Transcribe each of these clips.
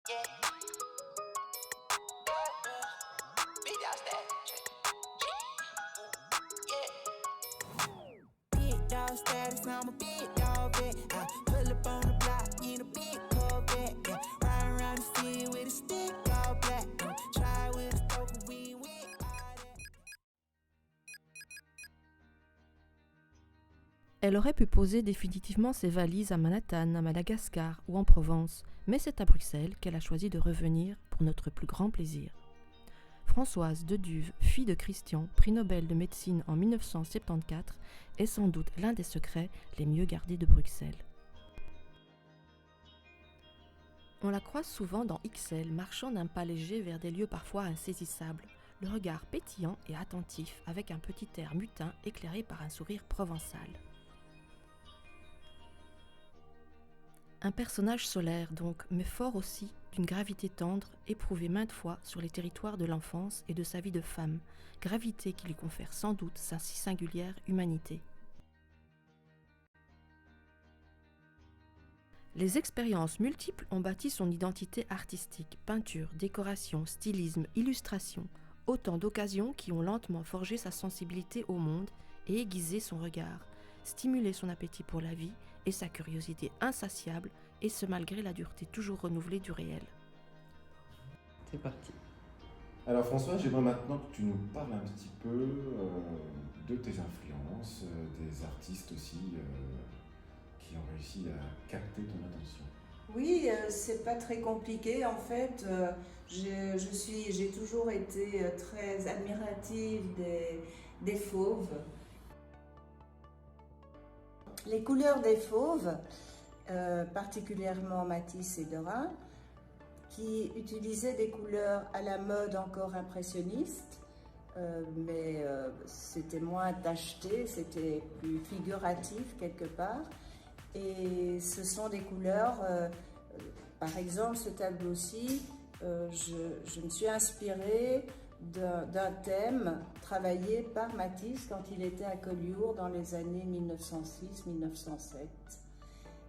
Big dog status, I'm a big dog vet. I pull up on the block in a big Corvette. Yeah, riding around the city with a stick all black. Try with a stroke of weed with all that. Elle aurait pu poser définitivement ses valises à Manhattan, à Madagascar ou en Provence, mais c'est à Bruxelles qu'elle a choisi de revenir pour notre plus grand plaisir. Françoise Deduve, fille de Christian, prix Nobel de médecine en 1974, est sans doute l'un des secrets les mieux gardés de Bruxelles. On la croise souvent dans XL, marchant d'un pas léger vers des lieux parfois insaisissables, le regard pétillant et attentif, avec un petit air mutin éclairé par un sourire provençal. Un personnage solaire donc, mais fort aussi, d'une gravité tendre, éprouvée maintes fois sur les territoires de l'enfance et de sa vie de femme, gravité qui lui confère sans doute sa si singulière humanité. Les expériences multiples ont bâti son identité artistique, peinture, décoration, stylisme, illustration, autant d'occasions qui ont lentement forgé sa sensibilité au monde et aiguisé son regard, stimulé son appétit pour la vie et sa curiosité insatiable, et ce malgré la dureté toujours renouvelée du réel. C'est parti. Alors François, j'aimerais maintenant que tu nous parles un petit peu de tes influences, des artistes aussi qui ont réussi à capter ton attention. Oui, c'est pas très compliqué en fait. J'ai toujours été très admirative des fauves. Les couleurs des fauves, particulièrement Matisse et Dora, qui utilisaient des couleurs à la mode encore impressionnistes, mais c'était moins tacheté, c'était plus figuratif quelque part. Et ce sont des couleurs, par exemple ce tableau-ci, je me suis inspirée d'un thème travaillé par Matisse quand il était à Collioure dans les années 1906-1907.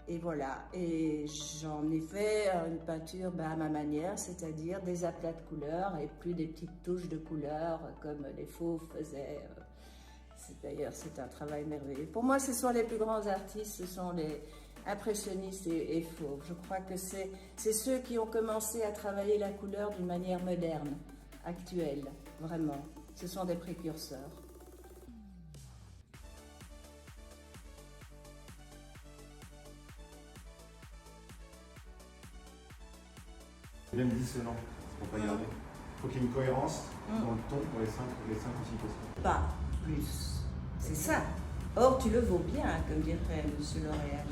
Et voilà, et j'en ai fait une peinture à ma manière, c'est-à-dire des aplats de couleurs et plus des petites touches de couleurs comme les fauves faisaient. D'ailleurs, c'est un travail merveilleux. Pour moi, ce sont les plus grands artistes, ce sont les impressionnistes et fauves. Je crois que c'est ceux qui ont commencé à travailler la couleur d'une manière moderne, actuelle, vraiment. Ce sont des précurseurs. C'est même dissonant, pour pas y arriver. Il faut qu'il y ait une cohérence dans le ton pour les cinq ou six questions. Pas plus. C'est ça. Or, tu le vaux bien, comme dirait M. L'Oréal.